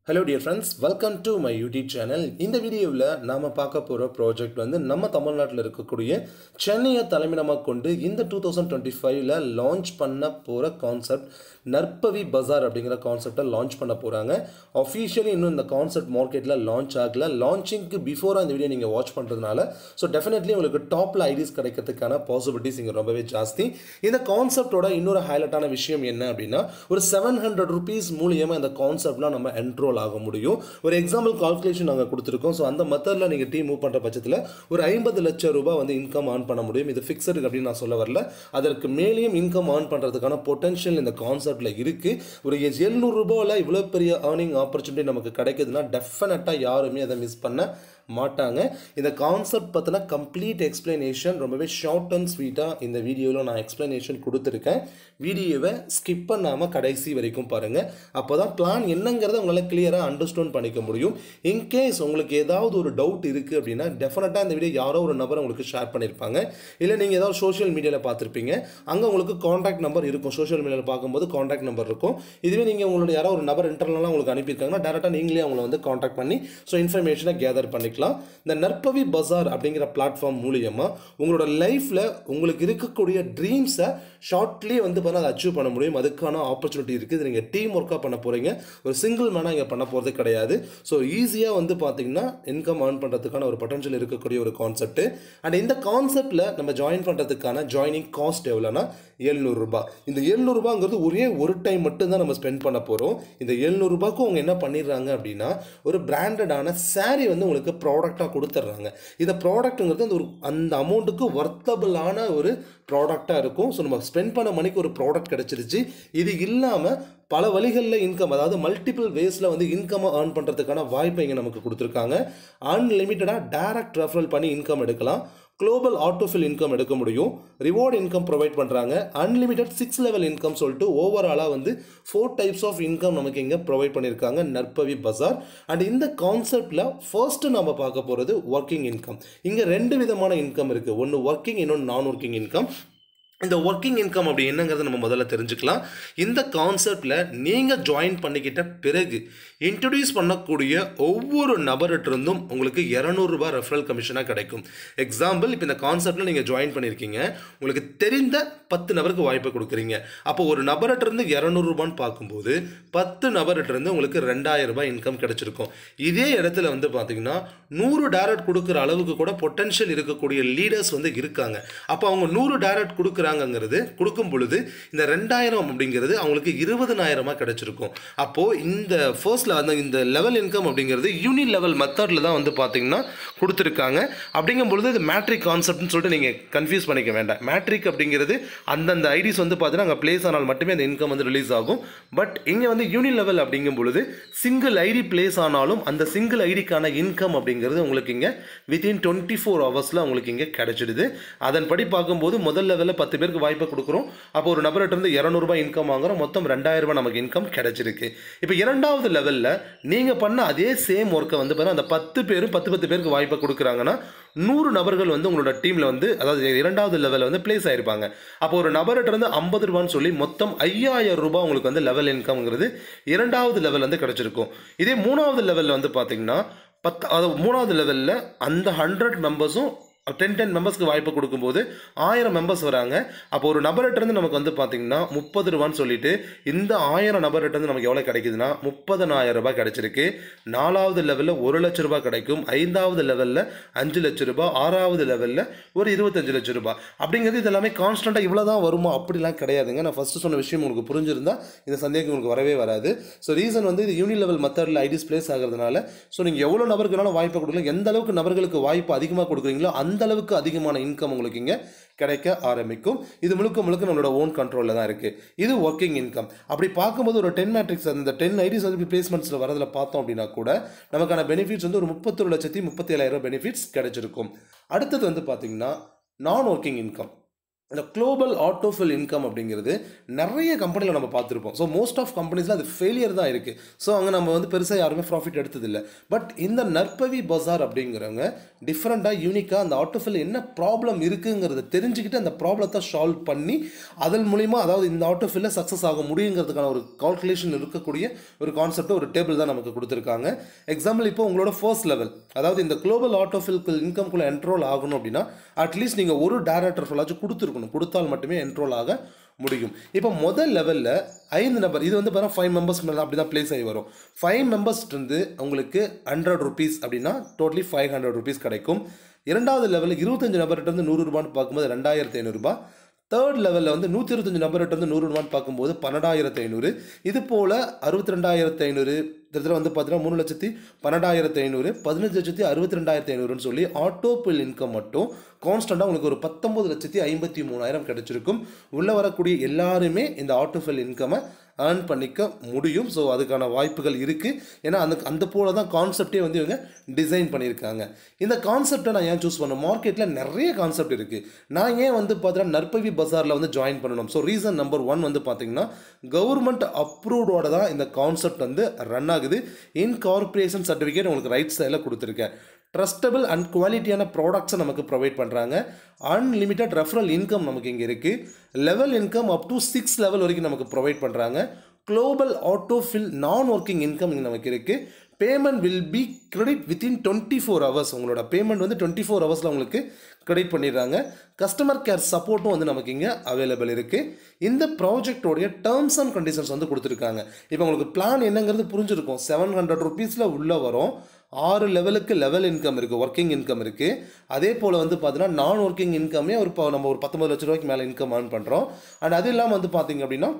Hello dear friends, welcome to my YouTube channel. இந்த வீடியோவில் நாம பார்க்க போகிற ப்ராஜெக்ட் வந்து நம்ம தமிழ்நாட்டில் இருக்கக்கூடிய சென்னையை தலைமையிடமாக கொண்டு இந்த 2025ல் லான்ச் பண்ண போகிற கான்செப்ட் நற்பவி பஜார் அப்படிங்கிற கான்செப்டை லான்ச் பண்ண போகிறாங்க. அஃபிஷியலி இன்னும் இந்த கான்செப்ட் மார்க்கெட்டில் லான்ச் ஆகலை. லான்ச்சிங்க்கு பிஃபோராக இந்த வீடியோ நீங்கள் வாட்ச் பண்ணுறதுனால ஸோ டெஃபினெட்லி உங்களுக்கு டாப்பில் ஐடிஸ் கிடைக்கிறதுக்கான பாசிபிலிட்டிஸ் இங்கே ரொம்பவே ஜாஸ்தி. இந்த கான்செப்டோட இன்னொரு ஹைலைட்டான விஷயம் என்ன அப்படின்னா ஒரு 700 rupees மூலியமாக இந்த கான்செப்ட்லாம் நம்ம என்ட்ரோல் ஆக முடியும். ஒரு எக்ஸாம்பிள் கால்குலேஷன் நாங்கள் கொடுத்துருக்கோம். ஸோ அந்த மெத்தடில் நீங்கள் டீம் மூவ் பண்ணுற பட்சத்தில் ஒரு 50 லட்சம் ரூபாய் வந்து இன்கம் ஏர்ன் பண்ண முடியும். இது ஃபிக்ஸடு அப்படின்னு நான் சொல்ல வரல. அதற்கு மேலேயும் இன்கம் ஏர்ன் பண்ணுறதுக்கான பொட்டன்ஷியல் இந்த கான்செப்டில் இருக்குது. ஒரு 700 ரூபாயில் இவ்வளோ பெரிய ஏர்னிங் ஆப்பர்ச்சுனிட்டி நமக்கு கிடைக்குதுன்னா டெஃபினட்டாக யாருமே அதை மிஸ் பண்ண மாட்டாங்க. இந்த கான்செப்ட் பற்றின கம்ப்ளீட் எக்ஸ்பிளனேஷன் ரொம்பவே ஷார்ட் அண்ட் ஸ்வீட்டாக இந்த வீடியோவில் நான் எக்ஸ்பிளனேஷன் கொடுத்துருக்கேன். வீடியோவை ஸ்கிப் பண்ணாமல் கடைசி வரைக்கும் பாருங்கள். அப்போ தான் பிளான் என்னங்கிறத உங்களால் கிளியராக அண்டர்ஸ்டாண்ட் பண்ணிக்க முடியும். இன்கேஸ் உங்களுக்கு ஏதாவது ஒரு டவுட் இருக்குது அப்படின்னா டெஃபினட்டாக இந்த வீடியோ யாரோ ஒரு நபர் உங்களுக்கு ஷேர் பண்ணியிருப்பாங்க. இல்லை நீங்கள் ஏதாவது சோஷியல் மீடியாவில் பார்த்துருப்பீங்க. அங்கே உங்களுக்கு காண்டாக்ட் நம்பர் இருக்கும். சோஷியல் மீடியாவில் பார்க்கும்போது காண்டாக்ட் நம்பர் இருக்கும். இதுவே நீங்கள் உங்களோட யாரோ ஒரு நபர் இன்டர்னலாக உங்களுக்கு அனுப்பியிருக்காங்கன்னா டேரெக்டாக நீங்களே அவங்கள வந்து காண்டாக்ட் பண்ணி ஸோ இன்ஃபர்மேஷனை கேதர் பண்ணிக்கலாம். இந்த நற்பவி பஜார் அப்படிங்கிற பிளாட்ஃபார்ம் மூலியமா உங்களோட லைஃப்ல உங்களுக்கு இருக்கக்கூடிய ட்ரீம்ஸை ஷார்ட்லி வந்து அதை அச்சீவ் பண்ண முடியும். அதுக்கான ஆப்பர்ச்சுனிட்டி இருக்குது. நீங்கள் டீம் ஒர்க்காக பண்ண போகிறீங்க. ஒரு சிங்கிள் மேனாக இங்கே பண்ண போகிறது கிடையாது. ஸோ ஈஸியாக வந்து பார்த்தீங்கன்னா இன்கம் ஏர்ன் பண்ணுறதுக்கான ஒரு பொட்டன்ஷியல் இருக்கக்கூடிய ஒரு கான்செப்ட். அண்ட் இந்த கான்செப்டில் நம்ம ஜாயின் பண்ணுறதுக்கான ஜாயினிங் காஸ்ட் எவ்வளோனா 700 ரூபாய். இந்த 700 ரூபாங்கிறது ஒரே ஒரு டைம் மட்டும்தான் நம்ம ஸ்பெண்ட் பண்ண போகிறோம். இந்த 700 ரூபாய்க்கு அவங்க என்ன பண்ணிடுறாங்க அப்படின்னா ஒரு பிராண்டடான சாரீ வந்து உங்களுக்கு ப்ராடக்டாக கொடுத்துட்றாங்க. இந்த ப்ராடக்ட்டுங்கிறது அந்த அமௌண்ட்டுக்கு வர்த்தபிளான ஒரு ப்ராடக்டாக இருக்கும். ஸோ நம்ம ஸ்பெண்ட் பண்ண மணிக்கு ஒரு ப்ராடக்ட் கிடச்சிருச்சு. இது இல்லாமல் பல வழிகளில் இன்கம், அதாவது மல்டிபிள் வேஸில் வந்து இன்கம் ஏர்ன் பண்ணுறதுக்கான வாய்ப்பை இங்கே நமக்கு கொடுத்துருக்காங்க. அன்லிமிட்டடாக டைரக்ட் ரெஃபரல் பண்ணி இன்கம் எடுக்கலாம். குளோபல் ஆட்டோஃபில் இன்கம் எடுக்க முடியும். ரிவார்டு இன்கம் ப்ரொவைட் பண்ணுறாங்க. அன்லிமிட்டட் 6 லெவல் இன்கம் சொல்லிட்டு ஓவராலாக வந்து 4 டைப்ஸ் ஆஃப் இன்கம் நமக்கு இங்கே ப்ரொவைட் பண்ணியிருக்காங்க நற்பவி பஜார். அண்ட் இந்த கான்செப்டில் ஃபர்ஸ்ட்டு நம்ம பார்க்க போகிறது ஒர்க்கிங் இன்கம். இங்கே 2 விதமான இன்கம் இருக்குது. ஒன்று ஒர்க்கிங், இன்னொன்று நான் ஒர்க்கிங் இன்கம். இந்த ஒர்க்கிங் இன்கம் அப்படி என்னங்கிறத நம்ம முதல்ல தெரிஞ்சுக்கலாம். இந்த கான்செப்டில் நீங்கள் ஜாயின் பண்ணிக்கிட்ட பிறகு இன்ட்ரடியூஸ் பண்ணக்கூடிய ஒவ்வொரு நபர்கிட்டிருந்தும் உங்களுக்கு 200 ரூபாய் ரெஃபரல் கமிஷனாக கிடைக்கும். எக்ஸாம்பிள், இப்போ இந்த கான்செப்டில் நீங்கள் ஜாயின் பண்ணியிருக்கீங்க. உங்களுக்கு தெரிந்த 10 நபருக்கு வாய்ப்பை கொடுக்குறீங்க. அப்போ ஒரு நபர்கிட்டிருந்து 200 ரூபான்னு பார்க்கும்போது 10 நபர்கிட்டிருந்து உங்களுக்கு 2000 ரூபாய் இன்கம் கிடைச்சிருக்கும். இதே இடத்துல வந்து பார்த்தீங்கன்னா 100 டைரக்ட் கொடுக்குற அளவுக்கு கூட பொட்டன்ஷியல் இருக்கக்கூடிய லீடர்ஸ் வந்து இருக்காங்க. அப்போ அவங்க 100 டைரக்ட் கொடுக்குறாங்கிறது கொடுக்கும் பொழுது இந்த 2000 அப்படிங்கிறது அவங்களுக்கு 20,000 கிடைச்சிருக்கும். அப்போது இந்த ஃபர்ஸ்ட்ல அந்த இந்த லெவல் இன்கம் அப்படிங்கிறது யூனி லெவல் மெத்தடில் தான் வந்து பார்த்தீங்கன்னா கொடுத்துருக்காங்க. அப்படிங்கும் பொழுது இது மேட்ரிக் கான்செப்ட்னு சொல்லிட்டு நீங்கள் கன்ஃபியூஸ் பண்ணிக்க வேண்டாம். மேட்ரிக் அப்படிங்கிறது அந்தந்த ஐடிஸ் வந்து பார்த்தீங்கன்னா அங்கே பிளேஸ் ஆனால் மட்டுமே அந்த இன்கம் வந்து ரிலீஸ் ஆகும். பட் இங்கே வந்து யூனி லெவல் அப்படிங்கும் பொழுது சிங்கிள் ஐடி பிளேஸ் ஆனாலும் அந்த சிங்கிள் ஐடிக்கான இன்கம் அப்படிங்கிறது உங்களுக்கு இங்கே வித்தின் 24 ஹவர்ஸில் உங்களுக்கு இங்கே கிடைச்சிடுது. அதன்படி பார்க்கும்போது முதல் லெவலில் 10 பேருக்கு வாய்ப்பை கொடுக்குறோம். அப்போ ஒரு நபர்கிட்ட இருந்து 200 ரூபாய் இன்கம் வாங்குறோம். மொத்தம் 2000 ரூபாய் நமக்கு இன்கம் கிடைச்சிருக்கு. இப்போ இரண்டாவது லெவலில் நீங்கள் பண்ண அதே சேம் ஒர்க்கை வந்து பார்த்தா அந்த 10 பேரும் 10 பேருக்கு வாய்ப்பை கொடுக்குறாங்கன்னா 100 நபர்கள் வந்து உங்களோட டீமில் வந்து அதாவது இரண்டாவது லெவலில் வந்து பிளேஸ் ஆயிருப்பாங்க. அப்போ ஒரு நபர்கிட்ட இருந்து 50 ரூபான்னு சொல்லி மொத்தம் 5000 ரூபாய் உங்களுக்கு வந்து லெவல் இன்கம்ங்கிறது இரண்டாவது லெவல் வந்து கிடைச்சிருக்கும். இதே மூணாவது லெவலில் வந்து பார்த்தீங்கன்னா அதாவது மூணாவது லெவலில் அந்த 100 மெம்பர்ஸும் 10 மெம்பர்ஸ்க்கு வாய்ப்பு கொடுக்கும்போது 1000 மெம்பர்ஸ் வராங்க. அப்போ ஒரு நபர்கிட்டருந்து நமக்கு வந்து பார்த்தீங்கன்னா 30 ரூபான்னு சொல்லிட்டு இந்த 1000 நபர்கிட்டருந்து நமக்கு எவ்வளோ கிடைக்குதுன்னா 30,000 ரூபாய் கிடைச்சிருக்கு. 4வது லெவலில் 1 லட்ச ரூபாய் கிடைக்கும். 5வது லெவலில் 5 லட்ச ரூபாய். 6வது லெவலில் ஒரு 25 லட்ச ரூபாய். அப்படிங்கிறது இது எல்லாமே கான்ஸ்டண்ட்டாக இவ்வளோ தான் வருமா அப்படிலாம் கிடையாதுங்க. நான் ஃபஸ்ட்டு சொன்ன விஷயம் உங்களுக்கு புரிஞ்சிருந்தா இந்த சந்தேகம் உங்களுக்கு வரவே வராது. ஸோ ரீசன் வந்து இது யூனி லெவல் மெத்தடில் ஐடிஸ் பிளேஸ் ஆகிறதுனால ஸோ நீங்கள் எவ்வளோ நபருக்குனாலும் வாய்ப்பை கொடுக்கலாம். எந்த அளவுக்கு நபர்களுக்கு வாய்ப்பு அதிகமாக கொடுக்குறீங்களோ அந்த அளவுக்கு அதிகமான இன்கம் உங்களுக்கு இங்கே கிடைக்க ஆரம்பிக்கும். இது முழுக்க முழுக்க நம்மளோட ஓன் கண்ட்ரோலில் தான் இருக்குது. இது ஒர்க்கிங் இன்கம். அப்படி பார்க்கும்போது ஒரு 10 மேட்ரிக்ஸ் அந்த 10 ஐடிஸ் வந்து பிளேஸ்மெண்ட்ஸில் வரதில் பார்த்தோம் அப்படின்னா கூட நமக்கான பெனிஃபிட்ஸ் வந்து ஒரு 31,37,000 பெனிஃபிட்ஸ் கிடைச்சிருக்கும். அடுத்தது வந்து பார்த்தீங்கன்னா நான் ஒர்க்கிங் இன்கம். இந்த குளோபல் ஆட்டோஃபில் இன்கம் அப்படிங்கிறது நிறைய கம்பெனியில் நம்ம பார்த்துருப்போம். ஸோ மோஸ்ட் ஆஃப் கம்பெனிஸில் அது ஃபெயிலியர் தான் இருக்குது. ஸோ அங்கே நம்ம வந்து பெருசாக யாருமே ப்ராஃபிட் எடுத்ததில்லை. பட் இந்த நற்பவி பஜார் அப்படிங்கிறவங்க டிஃப்ரெண்ட்டாக யூனிக்காக அந்த ஆட்டோஃபில் என்ன ப்ராப்ளம் இருக்குங்கிறத தெரிஞ்சுக்கிட்டு அந்த ப்ராப்ளத்தை சால்வ் பண்ணி அதன் மூலிமா அதாவது இந்த ஆட்டோஃபில்ல சக்ஸஸ் ஆக முடியுங்கிறதுக்கான ஒரு கால்குலேஷன் இருக்கக்கூடிய ஒரு கான்செப்ட் ஒரு டேபிள் தான் நமக்கு கொடுத்துருக்காங்க. எக்ஸாம்பிள் இப்போ உங்களோட ஃபர்ஸ்ட் லெவல் அதாவது இந்த குளோபல் ஆட்டோஃபில் இன்கம்குள்ளே என்ரோல் ஆகணும் அப்படின்னா அட்லீஸ்ட் நீங்கள் ஒரு டைரக்டர் ஃபுல்லாச்சும் கொடுத்தால் மட்டுமே என்ரோல் ஆக முடியும். இப்போ முதல் லெவலில் 5 நபர் இது வந்து பார்த்தா 5 மெம்பர்ஸ் மேலே அப்படி தான் பிளேஸ் ஆகி வரும். 5 மெம்பர்ஸ் இருந்து உங்களுக்கு 100 rupees அப்படின்னா டோட்டலி 500 rupees கிடைக்கும். இரண்டாவது லெவலில் 25 நபர்கிட்ட இருந்து 100 ரூபான்னு பார்க்கும்போது 2500 ரூபாய். தேர்ட் லெவலில் வந்து 125 நபர்கிட்ட இருந்து 100 ரூபான்னு பார்க்கும்போது 12500. இது போல் 62500 இதில் வந்து பார்த்தீங்கன்னா 3,12,500 15,62,500 சொல்லி ஆட்டோபில் இன்கம் மட்டும் கான்ஸ்டண்ட்டாக உங்களுக்கு ஒரு 19,53,000 கிடைச்சிருக்கும். உள்ளே வரக்கூடிய எல்லாருமே இந்த ஆட்டோபில் இன்கமை ஏர்ன் பண்ணிக்க முடியும். ஸோ அதுக்கான வாய்ப்புகள் இருக்குது. ஏன்னா அந்த போல தான் கான்செப்டே வந்து இவங்க டிசைன் பண்ணியிருக்காங்க. இந்த கான்செப்டை நான் ஏன் சூஸ் பண்ணேன், மார்க்கெட்டில் நிறைய கான்செப்ட் இருக்குது. நான் ஏன் வந்து பார்த்தீங்கன்னா நற்பவி பஜாரில் வந்து ஜாயின் பண்ணணும். ஸோ ரீசன் நம்பர் 1 வந்து பார்த்தீங்கன்னா கவர்மெண்ட் அப்ரூவ்டோட தான் இந்த கான்செப்ட் வந்து ரன் ஆகுது. இன்கார்பரேஷன் சர்டிஃபிகேட் உங்களுக்கு ரைட் சைடில் கொடுத்துருக்கேன். ட்ரஸ்டபிள் அண்ட் குவாலிட்டியான ப்ராடக்ட்ஸை நமக்கு ப்ரொவைட் பண்ணுறாங்க. அன்லிமிட்டட் ரெஃபரல் இன்கம் நமக்கு இங்கே இருக்குது. Level income up to 6 level வரைக்கும் நமக்கு ப்ரொவைட் பண்ணுறாங்க. குளோபல் ஆட்டோஃபில் நான் ஒர்க்கிங் இன்கம் இங்கே நமக்கு இருக்குது. Payment will be credit within 24 hours. உங்களோட பேமெண்ட் வந்து 24 hours உங்களுக்கு கிரெடிட் பண்ணிடுறாங்க. கஸ்டமர் கேர் சப்போர்ட்டும் வந்து நமக்கு இங்கே அவைலபிள் இருக்குது. இந்த ப்ராஜெக்டோடைய டேர்ம்ஸ் அண்ட் கண்டிஷன்ஸ் வந்து கொடுத்துருக்காங்க. இப்போ உங்களுக்கு பிளான் என்னங்கிறது புரிஞ்சிருக்கும். 700 rupeesல உள்ளே வரும். 6 லெவலுக்கு லெவல் இன்கம் இருக்குது, ஒர்க்கிங் இன்கம் இருக்குது. அதே போல் வந்து பார்த்தீங்கன்னா நான் ஒர்க்கிங் இன்கமே நம்ம ஒரு 19 லட்ச ரூபாய்க்கு மேலே இன்கம் ஏர்ன் பண்ணுறோம். அண்ட் அது இல்லாமல் வந்து பார்த்தீங்க அப்படின்னா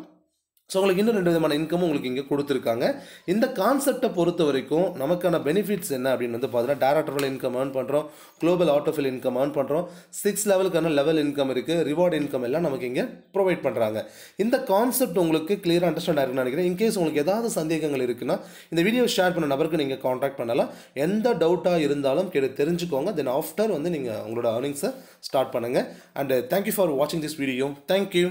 ஸோ உங்களுக்கு இன்னும் 2 விதமான இன்கமும் உங்களுக்கு இங்கே கொடுத்துருக்காங்க. இந்த கான்செப்டை பொறுத்த வரைக்கும் நமக்கான பெனிஃபிட்ஸ் என்ன அப்படின்னு வந்து பார்த்தீங்கன்னா டைரக்டர் இன்கம் ஏர்ன் பண்ணுறோம், குளோபல் ஆட்டோஃபில் இன்கம் ஏர்ன் பண்ணுறோம், 6 லெவலுக்கான லெவல் இன்கம் இருக்குது, ரிவார்டு இன்கம் எல்லாம் நமக்கு இங்கே ப்ரொவைட் பண்ணுறாங்க. இந்த கான்செப்ட் உங்களுக்கு கிளியராக அண்டர்ஸ்டாண்ட் ஆயிருக்குன்னு நினைக்கிறேன். இன்கேஸ் உங்களுக்கு ஏதாவது சந்தேகங்கள் இருக்குன்னா இந்த வீடியோ ஷேர் பண்ண நபருக்கு நீங்கள் காண்டாக்ட் பண்ணலாம். எந்த டவுட்டாக இருந்தாலும் தெரிஞ்சுக்கோங்க. தென் ஆஃப்டர் வந்து நீங்கள் உங்களோட ஏர்னிங்ஸை ஸ்டார்ட் பண்ணுங்கள். அண்ட் தேங்க்யூ ஃபார் வாட்சிங் திஸ் வீடியோ. தேங்க்யூ.